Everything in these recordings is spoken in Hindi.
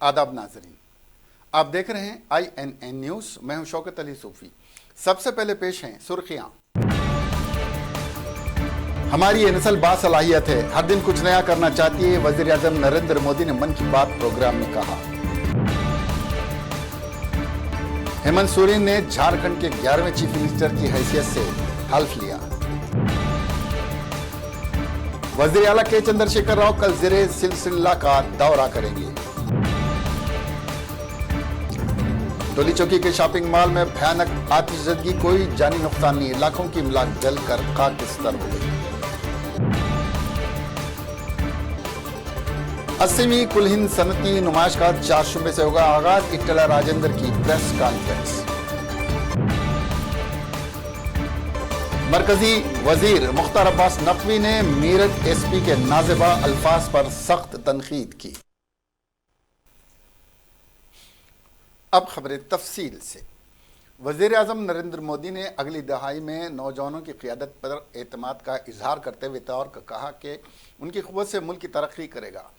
आदाब नाजरीन, आप देख रहे हैं INN न्यूज़। मैं हूं शौकत अली सूफी। सबसे पहले पेश हैं सुर्खियां। हमारी ये नस्ल बासलाहियत है, हर दिन कुछ नया करना चाहती है, वजीर आजम नरेंद्र मोदी ने मन की बात प्रोग्राम में कहा। हेमंत सोरेन ने झारखंड के 11वें चीफ मिनिस्टर की हैसियत से हल्फ लिया। वजीर आला के चंद्रशेखर राव कल जिले सिलसिला का दौरा करेंगे। टोली चौकी के शॉपिंग मॉल में भयानक आतिशबाजी, कोई जानी नुकसान नहीं, लाखों की इमलाक जलकर खाकस्तर हो गई। 80वीं कुल हिंद सनती नुमाइश का 4 शुबे से होगा आगाज। इटला राजेंद्र की प्रेस कॉन्फ्रेंस। मरकजी वजीर मुख्तार अब्बास नकवी ने मेरठ SP के नाज़िबा अल्फाज पर सख्त तनकीद की। अब खबरें तफसील से। वज़ीर आज़म नरेंद्र मोदी ने अगली दहाई में नौजवानों की क़ियादत पर एतमाद का इजहार करते हुए तौर कहा कि उनकी क़ुव्वत से मुल्क की तरक्की करेगा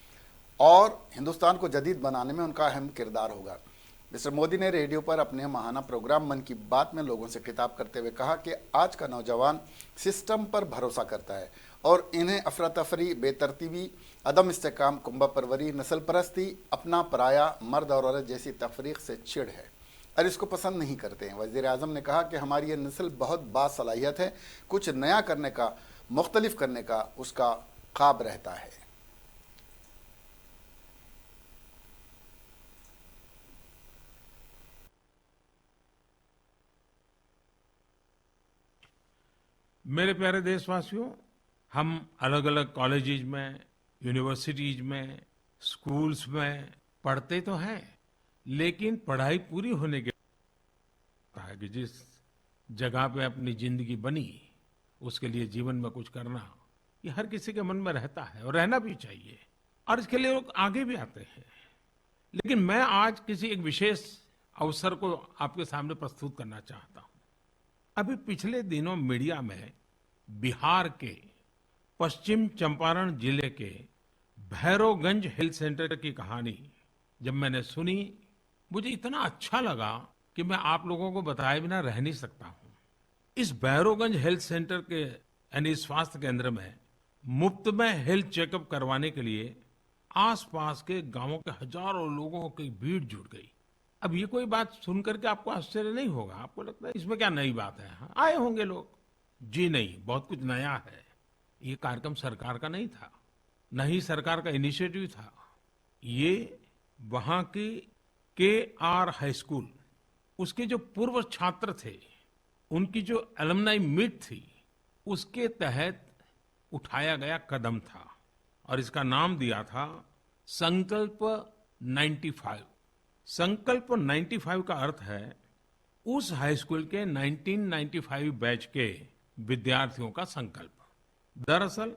और हिंदुस्तान को जदीद बनाने में उनका अहम किरदार होगा। मिस्टर मोदी ने रेडियो पर अपने माहाना प्रोग्राम मन की बात में लोगों से खिताब करते हुए कहा कि आज का नौजवान सिस्टम पर भरोसा करता है और इन्हें अफरा तफरी, बेतरतीबी, अदम इस्तेकाम, कुंभा परवरी, नस्ल परस्ती, अपना पराया, मर्द और औरत जैसी तफरीक से चिढ़ है और इसको पसंद नहीं करते हैं। वज़ीर आज़म ने कहा कि हमारी ये नस्ल बहुत बासलाहियत है, कुछ नया करने का, मुख्तलिफ करने का उसका ख्वाब रहता है। मेरे प्यारे देशवासियों, हम अलग अलग कॉलेजेस में, यूनिवर्सिटीज में, स्कूल्स में पढ़ते तो हैं, लेकिन पढ़ाई पूरी होने के बाद कि जिस जगह पे अपनी जिंदगी बनी उसके लिए जीवन में कुछ करना, ये हर किसी के मन में रहता है और रहना भी चाहिए और इसके लिए लोग आगे भी आते हैं। लेकिन मैं आज किसी एक विशेष अवसर को आपके सामने प्रस्तुत करना चाहता हूँ। अभी पिछले दिनों मीडिया में बिहार के पश्चिम चंपारण जिले के भैरवगंज हेल्थ सेंटर की कहानी जब मैंने सुनी, मुझे इतना अच्छा लगा कि मैं आप लोगों को बताए बिना रह नहीं सकता हूं। इस भैरवगंज हेल्थ सेंटर के यानी स्वास्थ्य केंद्र में मुफ्त में हेल्थ चेकअप करवाने के लिए आसपास के गांवों के हजारों लोगों की भीड़ जुट गई। अब ये कोई बात सुनकर के आपको आश्चर्य नहीं होगा, आपको लगता है इसमें क्या नई बात है, हाँ, आए होंगे लोग। जी नहीं, बहुत कुछ नया है। ये कार्यक्रम सरकार का नहीं था, न ही सरकार का इनिशिएटिव था। ये वहां की KR हाई स्कूल, उसके जो पूर्व छात्र थे, उनकी जो एलुमनाई मीट थी, उसके तहत उठाया गया कदम था और इसका नाम दिया था संकल्प 95। संकल्प 95 का अर्थ है उस हाई स्कूल के 1995 बैच के विद्यार्थियों का संकल्प। दरअसल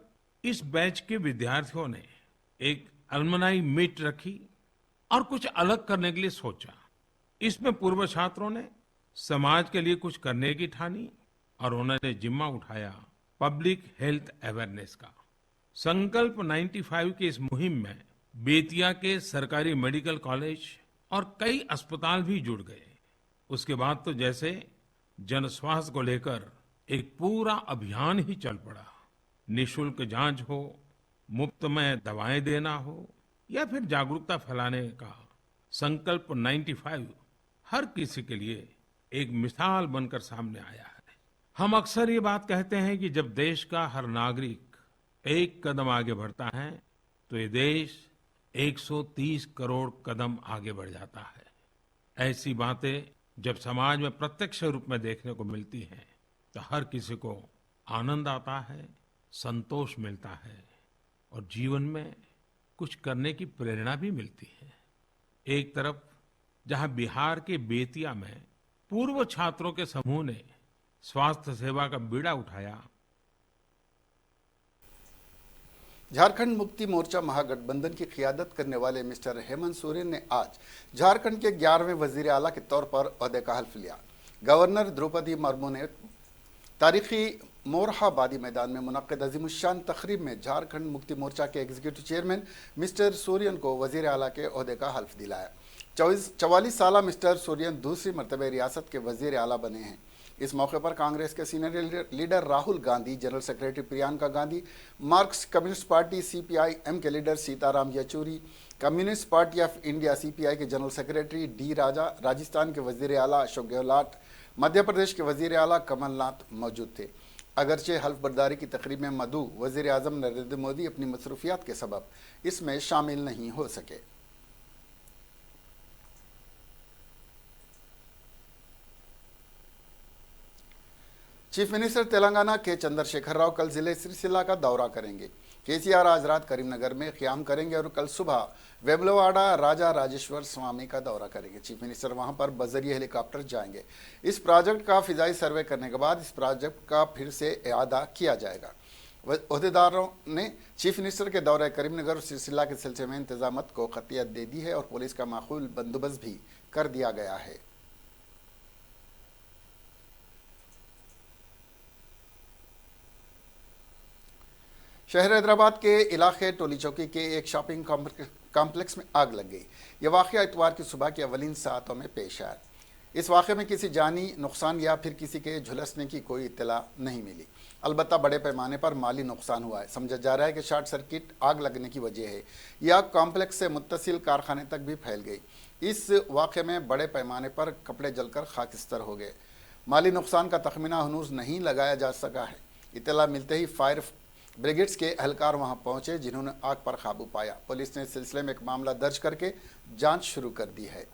इस बैच के विद्यार्थियों ने एक अलमनाई मीट रखी और कुछ अलग करने के लिए सोचा। इसमें पूर्व छात्रों ने समाज के लिए कुछ करने की ठानी और उन्होंने जिम्मा उठाया पब्लिक हेल्थ अवेयरनेस का। संकल्प 95 की इस मुहिम में बेतिया के सरकारी मेडिकल कॉलेज और कई अस्पताल भी जुड़ गए। उसके बाद तो जैसे जन स्वास्थ्य को लेकर एक पूरा अभियान ही चल पड़ा। निशुल्क जांच हो, मुफ्त में दवाएं देना हो या फिर जागरूकता फैलाने का, संकल्प 95 हर किसी के लिए एक मिसाल बनकर सामने आया है। हम अक्सर ये बात कहते हैं कि जब देश का हर नागरिक एक कदम आगे बढ़ता है तो ये देश 130 करोड़ कदम आगे बढ़ जाता है। ऐसी बातें जब समाज में प्रत्यक्ष रूप में देखने को मिलती हैं तो हर किसी को आनंद आता है, संतोष मिलता है और जीवन में कुछ करने की प्रेरणा भी मिलती है। एक तरफ जहां बिहार के बेतिया में पूर्व छात्रों के समूह ने स्वास्थ्य सेवा का बीड़ा उठाया, झारखंड मुक्ति मोर्चा महागठबंधन की क़ियादत करने वाले मिस्टर हेमंत सोरेन ने आज झारखंड के 11वें वजीर आला के तौर पर ओहदे का हल्फ लिया। गवर्नर द्रौपदी मुर्मू ने तारीखी मोरहाबादी मैदान में मुनक्किद अज़ीमुश्शान तकरीब में झारखंड मुक्ति मोर्चा के एग्जीक्यूटिव चेयरमैन मिस्टर सोरेन को वज़ीर आला के ओहदे का हल्फ दिलाया। 44 साल मिस्टर सोरेन दूसरी मरतबा रियासत के वज़ीर आला बने हैं। इस मौके पर कांग्रेस के senior leader Rahul Gandhi, general secretary Priyanka Gandhi, marks communist party CPI-M के leader Sitaram Yechury, communist party of India CPI के जनरल सेक्रेटरी D राजा, राजस्थान के वज़ीर आला अशोक गहलोत, मध्य प्रदेश के वज़ीर आला कमलनाथ मौजूद थे। अगरचे हल्फ बर्दारी की तकरीब में मधु वज़ीर आज़म नरेंद्र मोदी अपनी मसरूफियात के सबब इसमें शामिल नहीं हो सके। चीफ मिनिस्टर तेलंगाना के चंद्रशेखर राव कल जिले सिरसिल्ला का दौरा करेंगे। KCR आज रात करीमनगर में क़याम करेंगे और कल सुबह वेमुलवाड़ा राजा राजेश्वर स्वामी का दौरा करेंगे। चीफ मिनिस्टर वहां पर बजरिए हेलीकॉप्टर जाएंगे। इस प्रोजेक्ट का फिजाई सर्वे करने के बाद इस प्रोजेक्ट का फिर से इआदा किया जाएगा। ओहदेदारों ने चीफ मिनिस्टर के दौरे करीमनगर और सिरसिल्ला के सिलसिले में इंतजामात को खतियत दे दी है और पुलिस का माकूल बंदोबस्त भी कर दिया गया है। शहर हैदराबाद के इलाके टोली चौकी के एक शॉपिंग कॉम्प्लेक्स में आग लग गई। यह वाक़या इतवार की सुबह की अवलीन सातों में पेश आया। इस वाक़े में किसी जानी नुकसान या फिर किसी के झुलसने की कोई इत्तला नहीं मिली। अलबत्ता बड़े पैमाने पर माली नुकसान हुआ है। समझा जा रहा है कि शॉर्ट सर्किट आग लगने की वजह है। यह आग कॉम्प्लेक्स से मुत्तसिल कारखाने तक भी फैल गई। इस वाक़े में बड़े पैमाने पर कपड़े जलकर खाकिस्तर हो गए। माली नुकसान का तखमीना हनूज नहीं लगाया जा सका है। इत्तला मिलते ही फायर ब्रिगेड्स के एहलकार वहां पहुंचे, जिन्होंने आग पर काबू पाया। पुलिस ने इस सिलसिले में एक मामला दर्ज करके जांच शुरू कर दी है।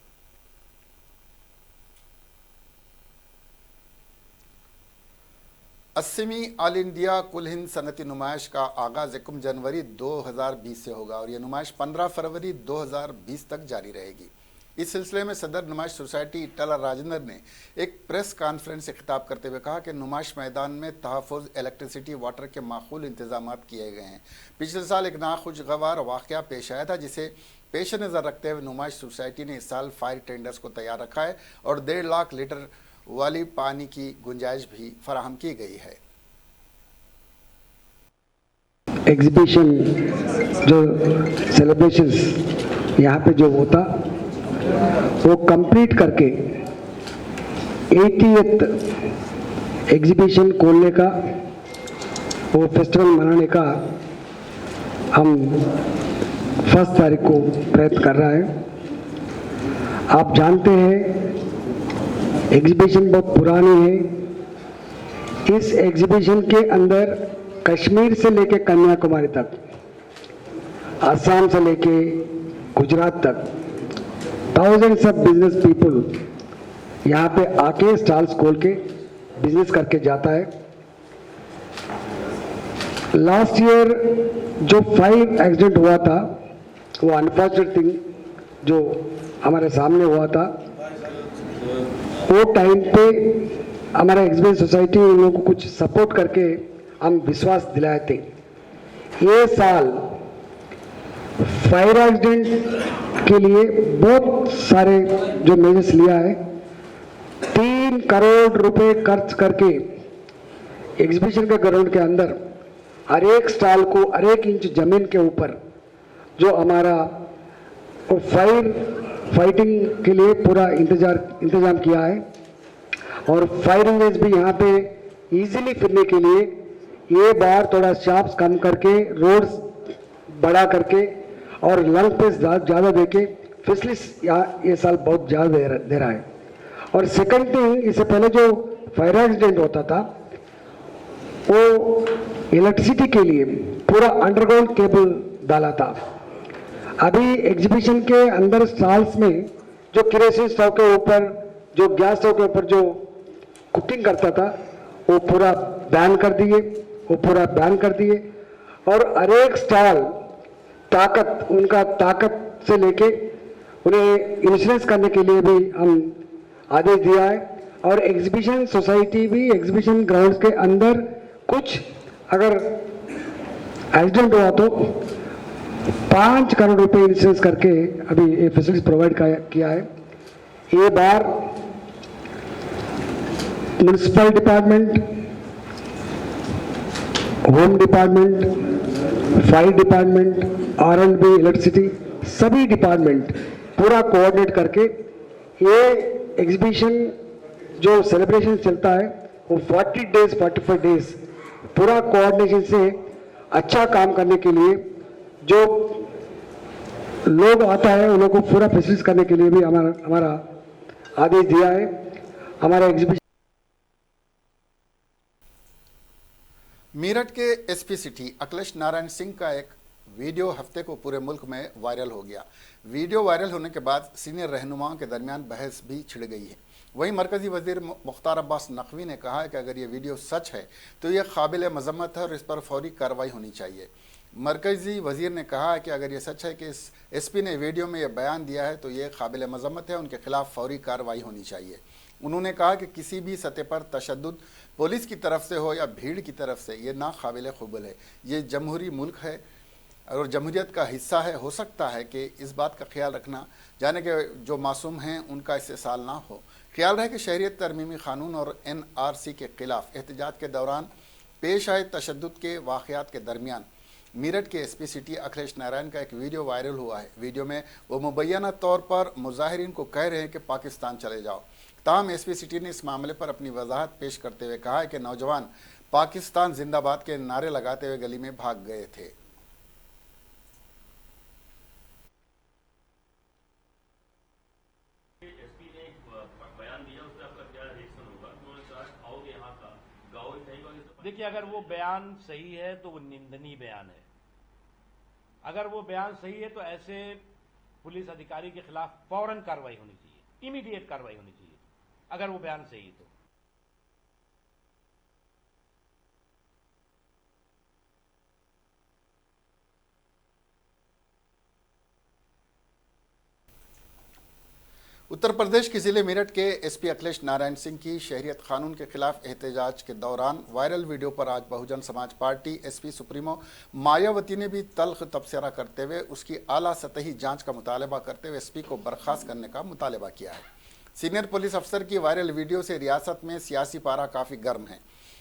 अस्सीवीं ऑल इंडिया कुल हिंद सनती नुमाइश का आगाज 1 जनवरी 2020 से होगा और यह नुमाइश 15 फरवरी 2020 तक जारी रहेगी। इस सिलसिले में सदर नुमाइश सोसाइटी टला राजेंद्र ने एक प्रेस कॉन्फ्रेंस से खिताब करते हुए कहा कि नुमाइश मैदान में तहफ़्फ़ुज़, इलेक्ट्रिसिटी, वाटर के माकूल इंतजाम किए गए हैं। पिछले साल एक नाखुशगवार वाक़या पेश आया था, जिसे पेश नज़र रखते हुए नुमाइश सोसाइटी ने इस साल फायर टेंडर्स को तैयार रखा है और 1.5 लाख लीटर वाली पानी की गुंजाइश भी फराहम की गई है। एग्जीबिशन जो सेलिब्रेशंस यहाँ पे जो होता वो कंप्लीट करके 80th एग्जीबिशन खोलने का, वो फेस्टिवल मनाने का हम 1 तारीख को प्रयत्न कर रहा है। आप जानते हैं एग्जीबिशन बहुत पुरानी है। इस एग्जीबिशन के अंदर कश्मीर से लेके कन्याकुमारी तक, असम से लेके गुजरात तक थाउजेंड्स ऑफ बिजनेस पीपल यहाँ पे आके स्टॉल्स खोल के बिजनेस करके जाता है। लास्ट ईयर जो 5 एक्सीडेंट हुआ था, वो अनफॉर्चुनेट थिंग जो हमारे सामने हुआ था, वो टाइम पे हमारा एग्जीबिशन सोसाइटी उन लोगों को कुछ सपोर्ट करके हम विश्वास दिलाए थे। ये साल फायर एक्सीडेंट के लिए बहुत सारे जो मेजर्स लिया है, 3 करोड़ रुपए खर्च करके एग्जीबिशन के ग्राउंड के अंदर हर एक स्टॉल को हर एक इंच जमीन के ऊपर जो हमारा फायर फाइटिंग के लिए पूरा इंतजाम किया है और फायर इंजन भी यहाँ पे इजीली फिरने के लिए ये बार थोड़ा शार्प्स कम करके, रोड्स बड़ा करके और लंग पेस ज़्यादा देके फैसिलिटीज ये साल बहुत ज़्यादा दे रहा है। और सेकंड थिंग, इससे पहले जो फायर एक्सीडेंट होता था वो इलेक्ट्रिसिटी के लिए पूरा अंडरग्राउंड केबल डाला था। अभी एग्जीबिशन के अंदर स्टॉल्स में जो केरोसिन स्टोव के ऊपर, जो गैस स्टोव के ऊपर जो कुकिंग करता था, वो पूरा बैन कर दिए और हर एक स्टॉल उनका ताकत से लेके उन्हें इंश्योरेंस करने के लिए भी हम आदेश दिया है। और एग्जीबिशन सोसाइटी भी एग्जीबिशन ग्राउंड्स के अंदर कुछ अगर एक्सीडेंट हुआ तो 5 करोड़ रुपए इंश्योरेंस करके अभी ये फैसिलिटीज प्रोवाइड किया है। ये बार municipal department, home department, fire department, R&B, electricity, सभी डिपार्टमेंट पूरा कोऑर्डिनेट करके ये एग्जीबिशन जो सेलिब्रेशन चलता है वो 40 डेज 45 डेज पूरा कोऑर्डिनेशन से अच्छा काम करने के लिए जो लोग आता है उन लोगों को पूरा फैसिलिटी करने के लिए भी हमारा आदेश दिया है। हमारा एग्जीबिशन मेरठ के एसपी सिटी अखिलेश नारायण सिंह का एक वीडियो हफ्ते को पूरे मुल्क में वायरल हो गया। वीडियो वायरल होने के बाद सीनियर रहनुमाओं के दरमियान बहस भी छिड़ गई है। वहीं मरकजी वजीर मुख्तार अब्बास नकवी ने कहा है कि अगर ये वीडियो सच है तो ये काबिल मजम्मत है और इस पर फौरी कार्रवाई होनी चाहिए। मरकजी वजीर ने कहा है कि अगर ये सच है कि इस एसपी ने वीडियो में यह बयान दिया है तो ये काबिल मजम्मत है, उनके खिलाफ फौरी कार्रवाई होनी चाहिए। उन्होंने कहा कि किसी भी सतह पर तशद्दुद पुलिस की तरफ से हो या भीड़ की तरफ से ये नाकाबिल कबूल है। ये जमहूरी मुल्क है और जमहूरियत का हिस्सा है। हो सकता है कि इस बात का ख्याल रखना जाने के जो मासूम हैं उनका इस्तेसाल ना हो। ख्याल रहे कि शहरियत तरमीमी क़ानून और NRC के ख़िलाफ़ एहतजाज के दौरान पेश आए तशद्दुद के वाक़यात के दरमियान मेरठ के एसपी सिटी अखिलेश नारायण का एक वीडियो वायरल हुआ है। वीडियो में वो मुबैना तौर पर मुजाहिरीन को कह रहे हैं कि पाकिस्तान चले जाओ। ताहम एसपी सिटी ने इस मामले पर अपनी वजाहत पेश करते हुए कहा है कि नौजवान पाकिस्तान जिंदाबाद के नारे लगाते हुए गली में भाग गए थे। देखिए, अगर वो बयान सही है तो वो निंदनीय बयान है। अगर वो बयान सही है तो ऐसे पुलिस अधिकारी के खिलाफ फौरन कार्रवाई होनी चाहिए, इमीडिएट कार्रवाई होनी चाहिए, अगर वो बयान सही है तो। उत्तर प्रदेश के जिले मेरठ के एसपी अखिलेश नारायण सिंह की शहरियत कानून के खिलाफ एहतजाज के दौरान वायरल वीडियो पर आज Bahujan Samaj party SP supremo Mayawati ने भी तल्ख तबसरा करते हुए उसकी आला सतही जांच का मुतालबा करते हुए एसपी को बर्खास्त करने का मुतालबा किया है। सीनियर पुलिस अफसर की वायरल वीडियो से रियासत में सियासी पारा काफ़ी गर्म है।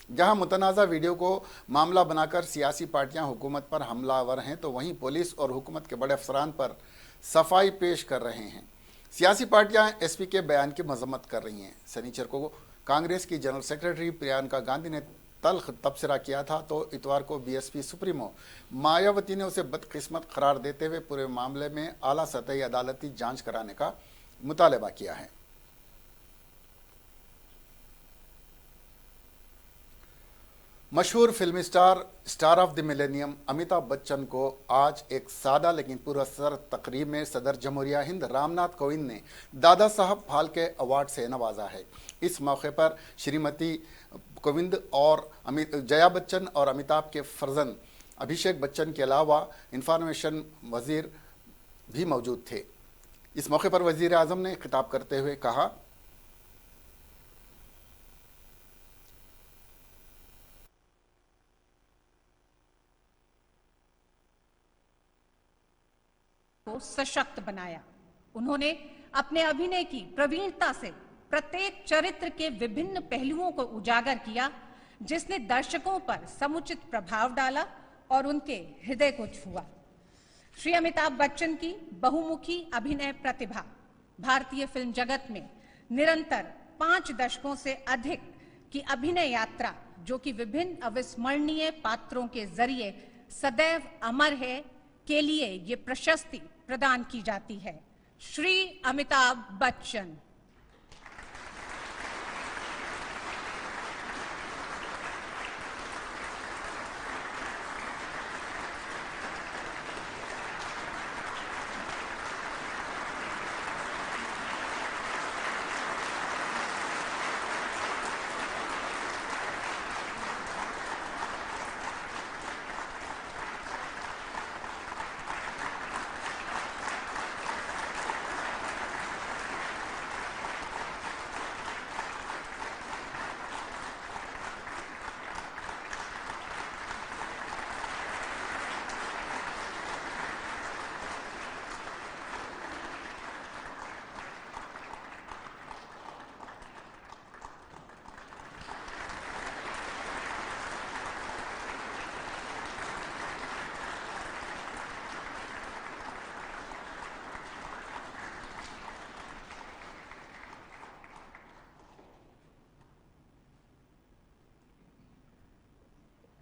जहां मुतनाज़ा वीडियो को मामला बनाकर सियासी पार्टियां हुकूमत पर हमलावर हैं तो वहीं पुलिस और हुकूमत के बड़े अफसरान पर सफाई पेश कर रहे हैं। सियासी पार्टियां एसपी के बयान की मजम्मत कर रही हैं। शनिचर को कांग्रेस की जनरल सेक्रेटरी प्रियंका गांधी ने तल्ख तबसरा किया था तो इतवार को बीएसपी सुप्रीमो मायावती ने उसे बदकिस्मत करार देते हुए पूरे मामले में आला सतही अदालती जांच कराने का मुतालबा किया है। मशहूर film star of the millennium Amitabh Bachchan को आज एक सादा लेकिन पुरस्कार तकरीब में सदर जमहूरिया हिंद रामनाथ कोविंद ने दादा साहब फाल्के अवार्ड से नवाजा है। इस मौके पर श्रीमती कोविंद और जया बच्चन और अमिताभ के फर्जंद अभिषेक बच्चन के अलावा इंफॉर्मेशन वजीर भी मौजूद थे। इस मौके पर वजीर आजम ने खिताब करते हुए कहा, को सशक्त बनाया। उन्होंने अपने अभिनय की प्रवीणता से प्रत्येक चरित्र के विभिन्न पहलुओं को उजागर किया, जिसने दर्शकों पर समुचित प्रभाव डाला और उनके हृदय को छुआ। श्री अमिताभ बच्चन की बहुमुखी अभिनय प्रतिभा भारतीय फिल्म जगत में निरंतर 5 दशकों से अधिक की अभिनय यात्रा, जो कि विभिन्न अविस्मरणीय पात्रों के जरिए सदैव अमर है, के लिए ये प्रशस्ति प्रदान की जाती है। श्री अमिताभ बच्चन।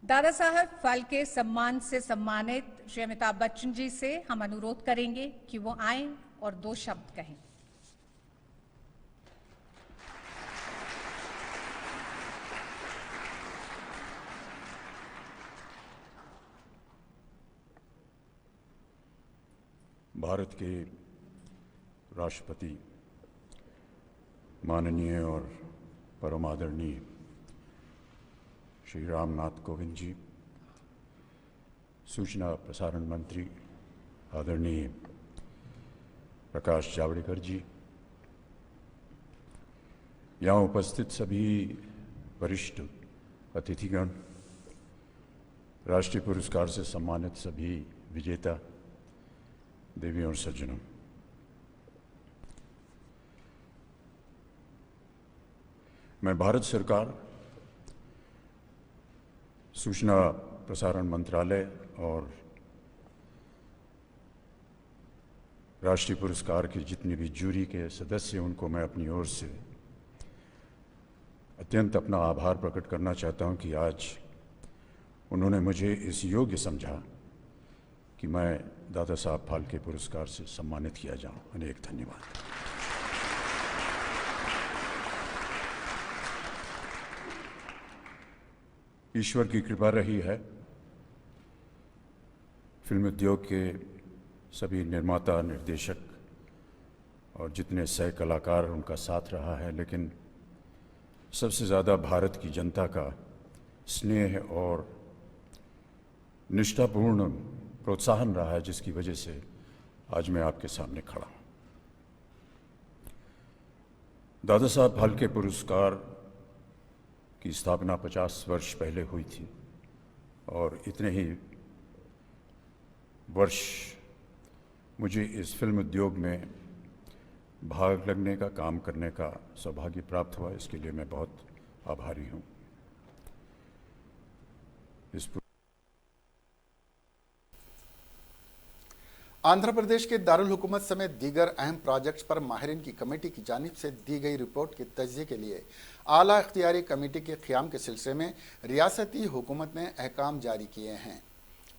दादा साहब फाल्के सम्मान से सम्मानित श्री अमिताभ बच्चन जी से हम अनुरोध करेंगे कि वो आएं और 2 शब्द कहें। भारत के राष्ट्रपति माननीय और परम आदरणीय श्री रामनाथ कोविंद जी, सूचना प्रसारण मंत्री आदरणीय प्रकाश जावड़ेकर जी, यहाँ उपस्थित सभी वरिष्ठ अतिथिगण, राष्ट्रीय पुरस्कार से सम्मानित सभी विजेता, देवी और सज्जनों, मैं भारत सरकार, सूचना प्रसारण मंत्रालय और राष्ट्रीय पुरस्कार की जितने भी जूरी के सदस्य, उनको मैं अपनी ओर से अत्यंत अपना आभार प्रकट करना चाहता हूं कि आज उन्होंने मुझे इस योग्य समझा कि मैं दादा साहब फाल्के पुरस्कार से सम्मानित किया जाऊं। अनेक धन्यवाद। ईश्वर की कृपा रही है, फिल्म उद्योग के सभी निर्माता, निर्देशक और जितने सह कलाकार, उनका साथ रहा है, लेकिन सबसे ज़्यादा भारत की जनता का स्नेह और निष्ठापूर्ण प्रोत्साहन रहा है, जिसकी वजह से आज मैं आपके सामने खड़ा हूँ। दादा साहब फाल्के पुरस्कार की स्थापना 50 वर्ष पहले हुई थी और इतने ही वर्ष मुझे इस फिल्म उद्योग में भाग लगने का, काम करने का सौभाग्य प्राप्त हुआ। इसके लिए मैं बहुत आभारी हूँ। आंध्र प्रदेश के दारुल हुकूमत समेत दीगर अहम प्रोजेक्ट्स पर माहिरीन की कमेटी की जानिब से दी गई रिपोर्ट के तज्ज़िये के लिए आला इख्तियारी कमेटी के क़याम के सिलसिले में रियासती हुकूमत ने अहकाम जारी किए हैं।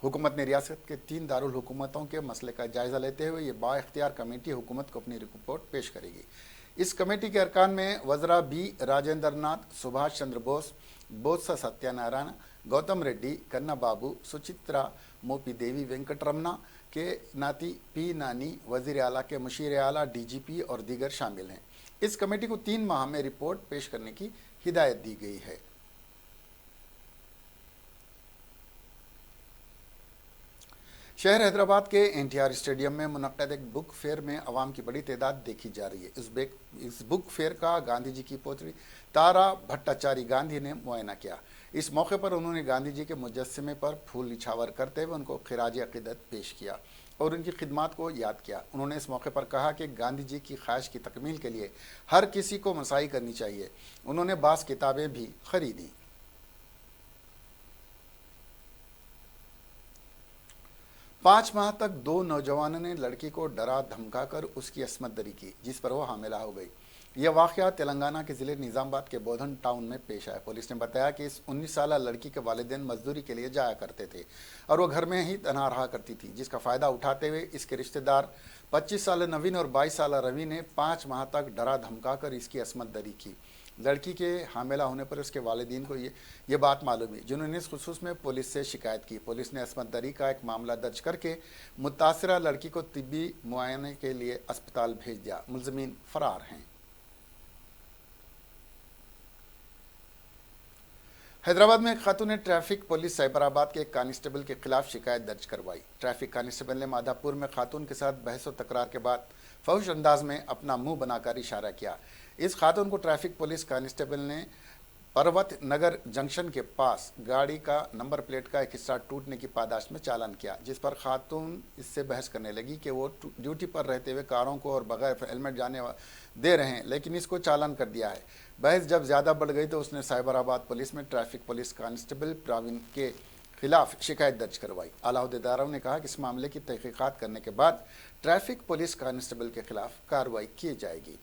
हुकूमत ने रियासत के 3 दारुल हुकूमतों के मसले का जायज़ा लेते हुए ये बाइख्तियार कमेटी हुकूमत को अपनी रिपोर्ट पेश करेगी। इस कमेटी के अरकान में वज़रा बी राजेंद्र नाथ, सुभाष चंद्र बोस, बोत्सा सत्यानारायण, गौतम रेड्डी, कन्ना बाबू, सुचित्रा मोपी देवी वेंकटरमना के नाती पी नानी, वज़ीर आला के मुशीर आला, DGP और दीगर शामिल हैं। इस कमेटी को 3 माह में रिपोर्ट पेश करने की हिदायत दी गई है। शहर हैदराबाद के NTR स्टेडियम में मुनक्कद एक बुक फेयर में अवाम की बड़ी तादाद देखी जा रही है। इस बुक फेयर का गांधी जी की पोत्री तारा भट्टाचारी गांधी ने मुआयना किया। इस मौके पर उन्होंने गांधी जी के मुजस्समे पर फूल निछावर करते हुए उनको खिराज अक़ीदत पेश किया और उनकी खिदमात को याद किया। उन्होंने इस मौके पर कहा कि गांधी जी की ख्वाहिश की तकमील के लिए हर किसी को मसाई करनी चाहिए। उन्होंने बास किताबें भी खरीदी। पाँच माह तक 2 नौजवानों ने लड़की को डरा धमकाकर उसकी अस्मत दरी की, जिस पर वह हामिला हो गई। यह वाक़या तेलंगाना के ज़िले निज़ामाबाद के बोधन टाउन में पेश आया। पुलिस ने बताया कि इस 19 साल लड़की के वालिदैन मजदूरी के लिए जाया करते थे और वह घर में ही तनहा रहा करती थी, जिसका फ़ायदा उठाते हुए इसके रिश्तेदार 25 साल नवीन और 22 साल रवि ने 5 माह तक डरा धमकाकर इसकी अस्मत दरी की। लड़की के हामिला होने पर उसके वालिदैन को ये बात मालूम हुई, जिन्होंने इस खुसूस में पुलिस से शिकायत की। पुलिस ने अस्मत दरी का एक मामला दर्ज करके मुतासिरा लड़की को तिब्बी मुआयने के लिए अस्पताल भेज दिया। मुलज़मीन फरार हैं। हैदराबाद में एक खातून ने ट्रैफिक पुलिस साइबराबाद के एक कांस्टेबल के खिलाफ शिकायत दर्ज करवाई। ट्रैफिक कांस्टेबल ने माधापुर में खातून के साथ बहस व तकरार के बाद फहुश अंदाज में अपना मुंह बनाकर इशारा किया। इस खातून को ट्रैफिक पुलिस कांस्टेबल ने पर्वत नगर जंक्शन के पास गाड़ी का नंबर प्लेट का एक हिस्सा टूटने की पादाश में चालान किया, जिस पर खातून इससे बहस करने लगी कि वो ड्यूटी पर रहते हुए कारों को और बगैर हेलमेट जाने दे रहे हैं, लेकिन इसको चालान कर दिया है। बहस जब ज़्यादा बढ़ गई तो उसने साइबराबाद पुलिस में ट्रैफिक पुलिस कांस्टेबल प्रवीण के खिलाफ शिकायत दर्ज करवाई। आला अहदेदारों ने कहा कि इस मामले की तहकीकात करने के बाद ट्रैफिक पुलिस कांस्टेबल के खिलाफ कार्रवाई की जाएगी।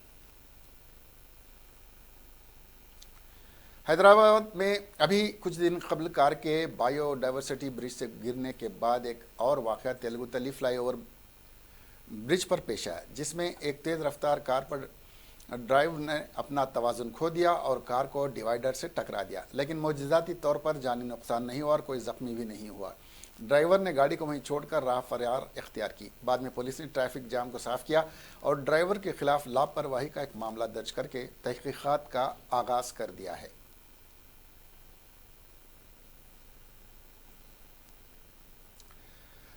हैदराबाद में अभी कुछ दिन कबल कार के बायोडाइवर्सिटी ब्रिज से गिरने के बाद एक और वाक़या तेलुगु तली फ्लाईओवर ब्रिज पर पेश आया, जिसमें एक तेज़ रफ्तार कार पर ड्राइवर ने अपना तवाज़ुन खो दिया और कार को डिवाइडर से टकरा दिया, लेकिन मौजूदाती तौर पर जानी नुकसान नहीं हुआ और कोई ज़ख्मी भी नहीं हुआ। ड्राइवर ने गाड़ी को वहीं छोड़कर राह फरार इख्तियार की। बाद में पुलिस ने ट्रैफिक जाम को साफ किया और ड्राइवर के खिलाफ लापरवाही का एक मामला दर्ज करके तहकीकात का आगाज़ कर दिया है।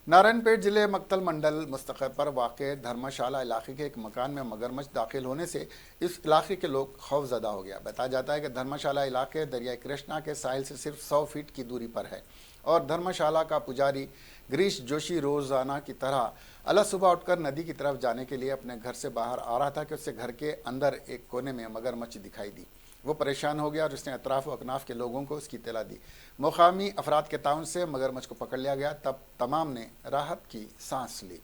नारायणपेट जिले मक्तल मंडल मुस्तक़र पर वाक़े धर्मशाला इलाके के एक मकान में मगरमच्छ दाखिल होने से इस इलाके के लोग खौफजदा हो गया। बताया जाता है कि धर्मशाला इलाके दरियाई कृष्णा के साहिल से सिर्फ 100 फीट की दूरी पर है और धर्मशाला का पुजारी गिरीश जोशी रोज़ाना की तरह अल सुबह उठकर नदी की तरफ जाने के लिए अपने घर से बाहर आ रहा था कि उससे घर के अंदर एक कोने में मगरमच्छ दिखाई दी। वो परेशान हो गया और उसने अतराफ व अकनाफ के लोगों को उसकी इत्तला दी। मुकामी अफराद के ताउन से मगरमच्छ को पकड़ लिया गया। तब तमाम ने राहत की सांस ली।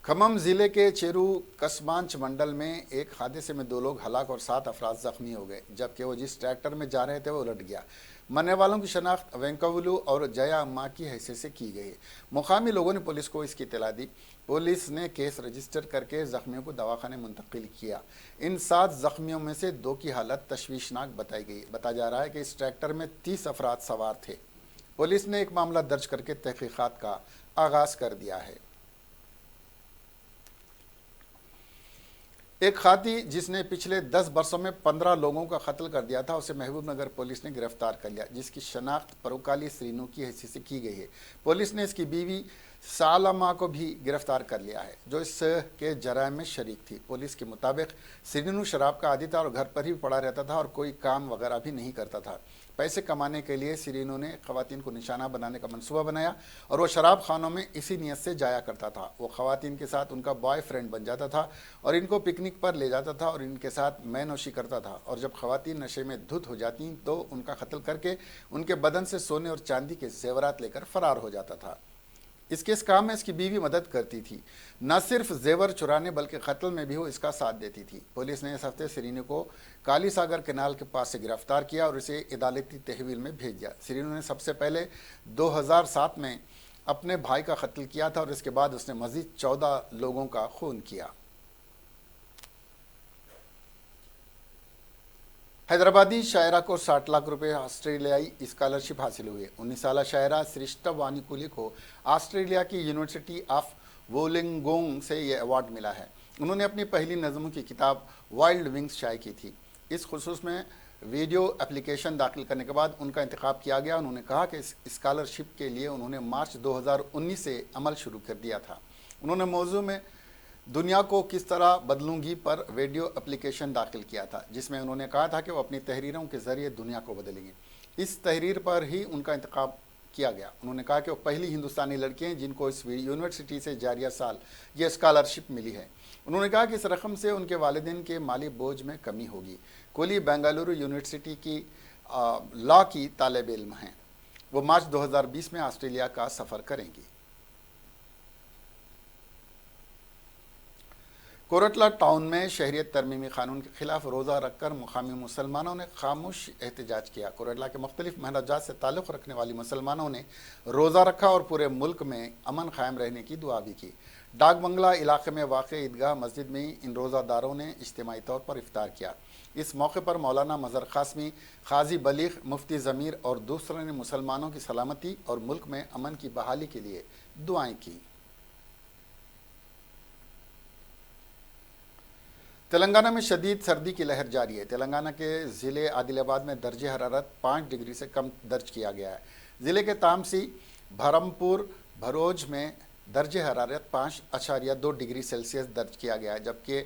खम्मम जिले के चेरू कसबांच मंडल में एक हादसे में 2 लोग हलाक और 7 अफराद जख्मी हो गए, जबकि वो जिस ट्रैक्टर में जा रहे थे वो उलट गया। मरने वालों की शनाख्त वेंकवलू और जया अम्मा की हैसियत से की गई है। मुकामी लोगों ने पुलिस को इसकी इत्तला दी। पुलिस ने केस रजिस्टर करके जख्मियों को दवाखाने मुंतकिल किया। इन 7 जख्मियों में से 2 की हालत तशवीशनाक बताई गई। बताया जा रहा है कि इस ट्रैक्टर में 30 अफराद सवार थे। पुलिस ने एक मामला दर्ज करके तहकीकात का आगाज़ कर दिया है। एक खाती जिसने पिछले 10 वर्षों में 15 लोगों का कत्ल कर दिया था, उसे महबूबनगर पुलिस ने गिरफ्तार कर लिया, जिसकी शनाख्त परुकाली श्रीनू की हैसियत से की गई है। पुलिस ने इसकी बीवी सालमा को भी गिरफ्तार कर लिया है, जो इस के जराइम में शरीक थी। पुलिस के मुताबिक श्रीनू शराब का आदी था और घर पर ही पड़ा रहता था और कोई काम वगैरह भी नहीं करता था। पैसे कमाने के लिए श्रीनू ने खवातीन को निशाना बनाने का मंसूबा बनाया और वो शराब खानों में इसी नीयत से जाया करता था। वो खवातीन के साथ उनका बॉयफ्रेंड बन जाता था और इनको पिकनिक पर ले जाता था और इनके साथ मैनोशी करता था। और जब खवातीन नशे में धुत हो जाती तो उनका कत्ल करके उनके बदन से सोने और चांदी के जेवरात लेकर फरार हो जाता था। इसके इस काम में इसकी बीवी मदद करती थी। न सिर्फ जेवर चुराने बल्कि कत्ल में भी वो इसका साथ देती थी। पुलिस ने इस हफ्ते श्रीनू को काली सागर केनाल के पास से गिरफ्तार किया और इसे अदालती तहवील में भेज दिया। श्रीनू ने सबसे पहले 2007 में अपने भाई का कत्ल किया था और इसके बाद उसने मजीद 14 लोगों का खून किया। हैदराबादी शायरा को 60 लाख रुपए ऑस्ट्रेलियाई स्कॉलरशिप हासिल हुई है। 19 साला शायरा सृष्टा वानीकुली को ऑस्ट्रेलिया की यूनिवर्सिटी ऑफ वोलिंगोंग से यह अवार्ड मिला है। उन्होंने अपनी पहली नज़मों की किताब वाइल्ड विंग्स शाये की थी। इस खुसूस में वीडियो एप्लीकेशन दाखिल करने के बाद उनका इंतखाब किया गया। उन्होंने कहा कि इस स्कॉलरशिप के लिए उन्होंने मार्च 2019 से अमल शुरू कर दिया था। उन्होंने मौजू में दुनिया को किस तरह बदलूंगी पर वीडियो एप्लीकेशन दाखिल किया था, जिसमें उन्होंने कहा था कि वो अपनी तहरीरों के ज़रिए दुनिया को बदलेंगे। इस तहरीर पर ही उनका इंतखाब किया गया। उन्होंने कहा कि वो पहली हिंदुस्तानी लड़की हैं जिनको इस यूनिवर्सिटी से जारिया साल ये स्कॉलरशिप मिली है। उन्होंने कहा कि इस रकम से उनके वालिदैन के माली बोझ में कमी होगी। कोहली बेंगलुरु यूनिवर्सिटी की लॉ की तालिब इल्म हैं। वो मार्च 2020 में ऑस्ट्रेलिया का सफ़र करेंगी। कोरटला टाउन में शहरियत तरमीमी कानून के खिलाफ रोज़ा रखकर मुकामी मुसलमानों ने खामोश एहतजाज किया। कोरटला के मुख्तलिफ महराजात से ताल्लुक़ रखने वाली मुसलमानों ने रोज़ा रखा और पूरे मुल्क में अमन कायम रहने की दुआ भी की। डाक बंगला इलाके में वाक़ ईदगाह मस्जिद में ही इन रोज़ादारों ने इज्तिमाई तौर पर इफ्तार किया। इस मौके पर मौलाना मज़हर क़ासमी, क़ाज़ी बलीग, मुफ्ती ज़मीर और दूसरों ने मुसलमानों की सलामती और मुल्क में अमन की बहाली के लिए दुआएँ की। तेलंगाना में शदीद सर्दी की लहर जारी है। तेलंगाना के ज़िले आदिलाबाद में दर्जे हरारत 5 डिग्री से कम दर्ज किया गया है। ज़िले के तामसी, भरमपुर, भरोज में दर्जे हरारत 5.2 डिग्री सेल्सियस दर्ज किया गया है, जबकि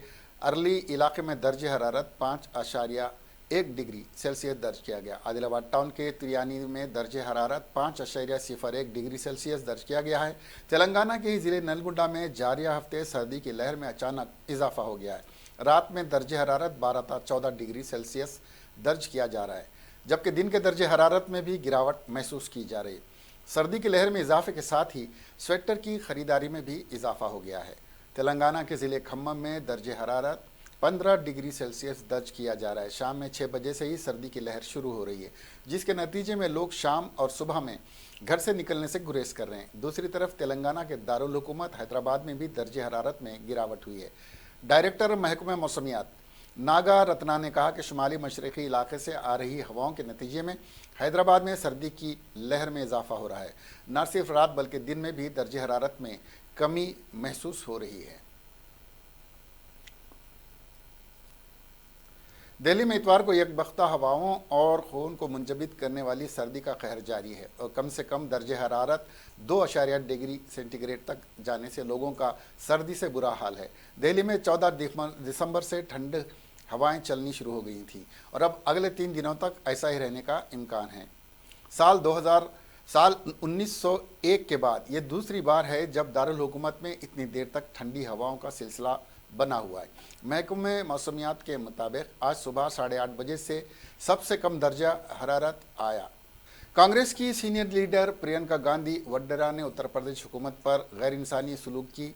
अरली इलाके में दर्जे हरारत 5.1 डिग्री सेल्सियस दर्ज किया गया। आदिलाबाद टाउन के त्रियानी में दर्जे हरारत 5.01 डिग्री सेल्सियस दर्ज किया गया है। तेलंगाना के ही ज़िले नलगुंडा में जारिया हफ्ते सर्दी की लहर में अचानक इजाफा हो गया है। रात में दर्जे हरारत 12.14 डिग्री सेल्सियस दर्ज किया जा रहा है, जबकि दिन के दर्जे हरारत में भी गिरावट महसूस की जा रही है। सर्दी की लहर में इजाफे के साथ ही स्वेटर की खरीदारी में भी इजाफा हो गया है। तेलंगाना के ज़िले खम्मम में दर्जे हरारत 15 डिग्री सेल्सियस दर्ज किया जा रहा है। शाम में 6 बजे से ही सर्दी की लहर शुरू हो रही है, जिसके नतीजे में लोग शाम और सुबह में घर से निकलने से गुरेज कर रहे हैं। दूसरी तरफ तेलंगाना के दारुल हुकूमत हैदराबाद में भी दर्जे हरारत में गिरावट हुई है। डायरेक्टर महकमे मौसमियात नागा रत्ना ने कहा कि शुमाली मशरक़ी इलाके से आ रही हवाओं के नतीजे में हैदराबाद में सर्दी की लहर में इजाफा हो रहा है। न सिर्फ रात बल्कि दिन में भी दर्जे हरारत में कमी महसूस हो रही है। दिल्ली में इतवार को यकबख्ता हवाओं और खून को मुंजबित करने वाली सर्दी का कहर जारी है और कम से कम दर्जे हरारत 2.8 डिग्री सेंटीग्रेड तक जाने से लोगों का सर्दी से बुरा हाल है। दिल्ली में 14 दिसंबर से ठंड हवाएं चलनी शुरू हो गई थी और अब अगले 3 दिनों तक ऐसा ही रहने का इम्कान है। साल 1901 के बाद ये दूसरी बार है जब दारुल हुकूमत में इतनी देर तक ठंडी हवाओं का सिलसिला बना हुआ है। महकमे मौसमियात के मुताबिक आज सुबह 8:30 बजे से सबसे कम दर्जा हरारत आया। कांग्रेस की सीनियर लीडर प्रियंका गांधी वड्डेरा ने उत्तर प्रदेश हुकूमत पर गैर इंसानी सलूक की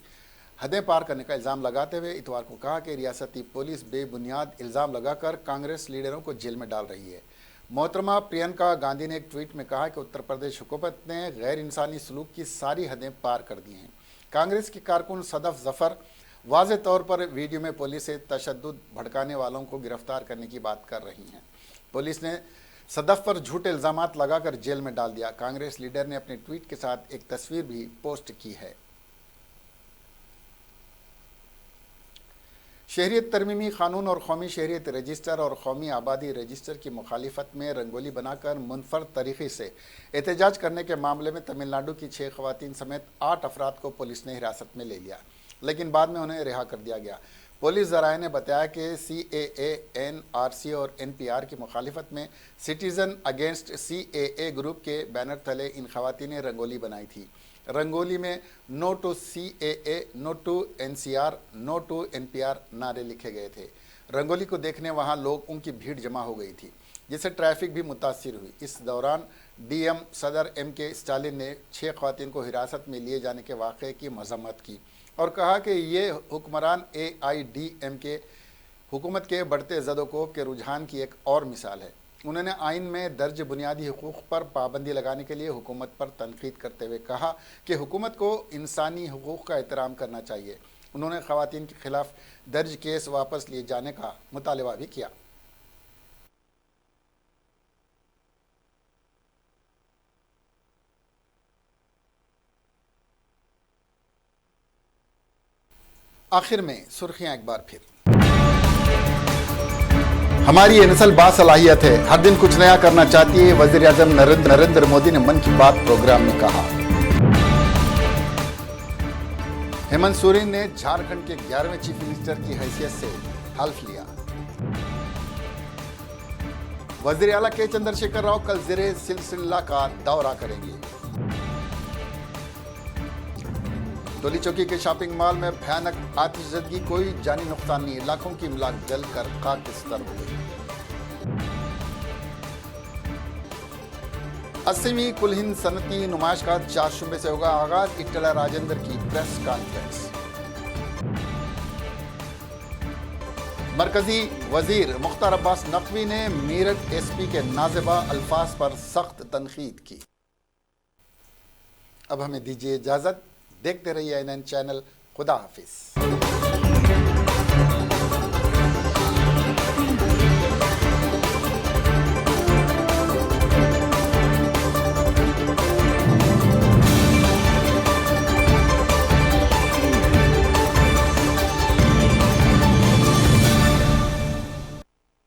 हदें पार करने का इल्ज़ाम लगाते हुए इतवार को कहा कि रियासती पुलिस बेबुनियाद इल्ज़ाम लगाकर कांग्रेस लीडरों को जेल में डाल रही है। मोहतरमा प्रियंका गांधी ने एक ट्वीट में कहा कि उत्तर प्रदेश हुकूमत ने गैर इंसानी सलूक की सारी हदें पार कर दी हैं। कांग्रेस की कारकुन सदफ जफ़र वाज़े तौर पर वीडियो में पुलिस से तशद्दुद भड़काने वालों को गिरफ्तार करने की बात कर रही हैं। पुलिस ने सदफ पर झूठे इल्ज़ामात लगाकर जेल में डाल दिया। कांग्रेस लीडर ने अपने ट्वीट के साथ एक तस्वीर भी पोस्ट की है। शहरियत तरमीमी कानून और कौमी शहरियत रजिस्टर और कौमी आबादी रजिस्टर की मुखालिफत में रंगोली बनाकर मुनफरद तरीके से एहतजाज करने के मामले में तमिलनाडु की 6 खवातीन समेत 8 अफराद को पुलिस ने हिरासत में ले लिया, लेकिन बाद में उन्हें रिहा कर दिया गया। पुलिस ज़राए ने बताया कि CAA, NRC और NPR की मुखालिफत में सिटीज़न अगेंस्ट CAA ग्रुप के बैनर तले इन खवातीन ने रंगोली बनाई थी। रंगोली में no to CAA, no to NCR, no to NPR नारे लिखे गए थे। रंगोली को देखने वहां लोगों की भीड़ जमा हो गई थी, जिससे ट्रैफिक भी मुतासिर हुई। इस दौरान DM सदर MK स्टालिन ने 6 खवातीन को हिरासत में लिए जाने के वाक़े की मजम्मत की और कहा कि ये हुक्मरान AIDMK हुकूमत के बढ़ते ज़दोकोब के रुझान की एक और मिसाल है। उन्होंने आइन में दर्ज बुनियादी हुकूक़ पर पाबंदी लगाने के लिए हुकूमत पर तनकीद करते हुए कहा कि हुकूमत को इंसानी हुकूक़ का एहतराम करना चाहिए। उन्होंने ख़वातीन के ख़िलाफ़ दर्ज केस वापस लिए जाने का मुतालबा भी किया। आखिर में सुर्खियां एक बार फिर। हमारी ये नस्ल बासलाहियत है, हर दिन कुछ नया करना चाहती है, वज़ीर आज़म नरेंद्र मोदी ने मन की बात प्रोग्राम में कहा। हेमंत सोरेन ने झारखंड के 11वें चीफ मिनिस्टर की हैसियत से हल्फ लिया। वज़ीर आला के चंद्रशेखर राव कल ज़िले सिलसिला का दौरा करेंगे। टोली चौकी के शॉपिंग मॉल में भयानक आतिशबाजी, कोई जानी नुकसान नहीं, लाखों की इमलाक जलकर खाकिस्तान हो गई। 80वीं कुल हिंद सनती नुमाइश का 4 शुबे से होगा आगाज। इटला राजेंद्र की प्रेस कॉन्फ्रेंस। मरकजी वजीर मुख्तार अब्बास नकवी ने मेरठ SP के नाज़िबा अल्फाज पर सख्त तनकीद की। अब हमें दीजिए इजाजत, देखते रहिए INN चैनल। खुदा हाफिज।